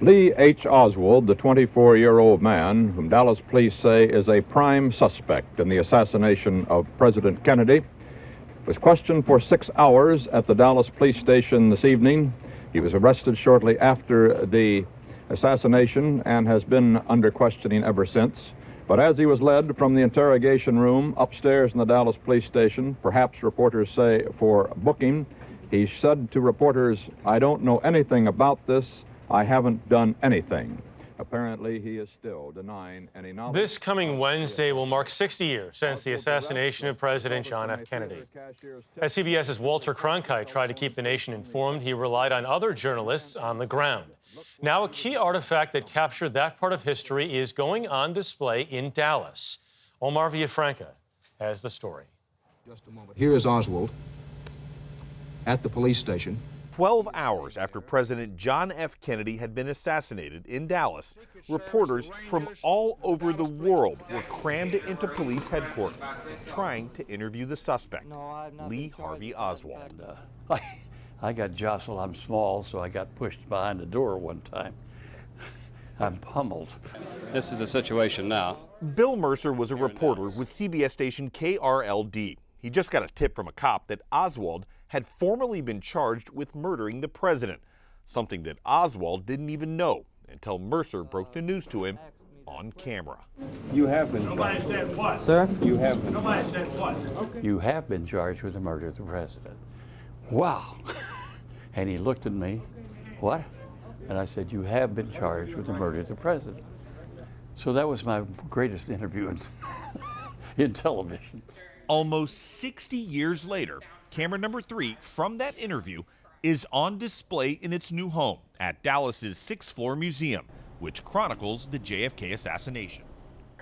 Lee H. Oswald, the 24-year-old man whom Dallas police say is a prime suspect in the assassination of President Kennedy, was questioned for 6 hours at the Dallas police station this evening. He was arrested shortly after the assassination and has been under questioning ever since. But as he was led from the interrogation room upstairs in the Dallas police station, perhaps reporters say for booking, he said to reporters, "I don't know anything about this. I haven't done anything." Apparently, he is still denying any knowledge. This coming Wednesday will mark 60 years since the assassination of President John F. Kennedy. As CBS's Walter Cronkite tried to keep the nation informed, he relied on other journalists on the ground. Now, a key artifact that captured that part of history is going on display in Dallas. Omar Villafranca has the story. Just a moment. Here is Oswald at the police station. 12 hours after President John F. Kennedy had been assassinated in Dallas, reporters from all over the world were crammed into police headquarters, trying to interview the suspect, Lee Harvey Oswald. I got jostled. I'm small, so I got pushed behind the door one time. I'm pummeled. This is a situation now. Bill Mercer was a reporter with CBS station KRLD. He just got a tip from a cop that Oswald had formerly been charged with murdering the president, something that Oswald didn't even know until Mercer broke the news to him on camera. You have been. Nobody said what? Sir? You have been. Nobody said what? Okay. You have been charged with the murder of the president. Wow. And he looked at me, what? And I said, you have been charged with the murder of the president. So that was my greatest interview in television. Almost 60 years later, camera number 3 from that interview is on display in its new home at Dallas's 6th floor museum, which chronicles the JFK assassination.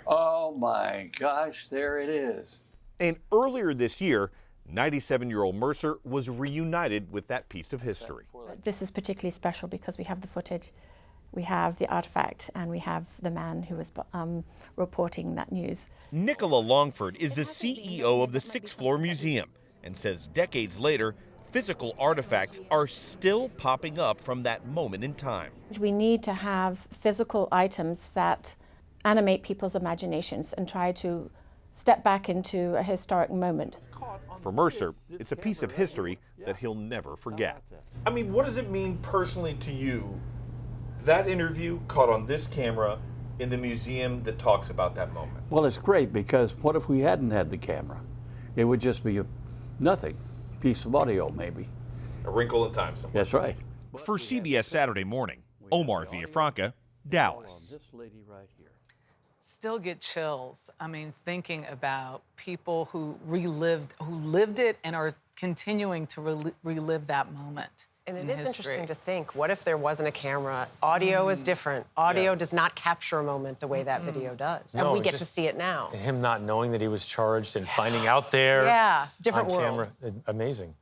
Oh my gosh, there it is. And earlier this year, 97-year-old Mercer was reunited with that piece of history. This is particularly special because we have the footage, we have the artifact, and we have the man who was reporting that news. Nicola Longford is the CEO of the 6th floor museum and says decades later, physical artifacts are still popping up from that moment in time. We need to have physical items that animate people's imaginations and try to step back into a historic moment. For Mercer, it's a piece of history that he'll never forget. I mean, what does it mean personally to you, that interview caught on this camera in the museum that talks about that moment? Well, it's great because what if we hadn't had the camera? It would just be a nothing, piece of audio maybe. A wrinkle in time somewhere. That's right. For CBS Saturday Morning, Omar Villafranca, Dallas. This lady right here. Still get chills. I mean, thinking about people who lived it and are continuing to relive that moment. And it is interesting to think, what if there wasn't a camera? Audio is different. Audio does not capture a moment the way that video does. No, and we get to see it now. Him not knowing that he was charged and finding out there Yeah, different on world. camera. Amazing.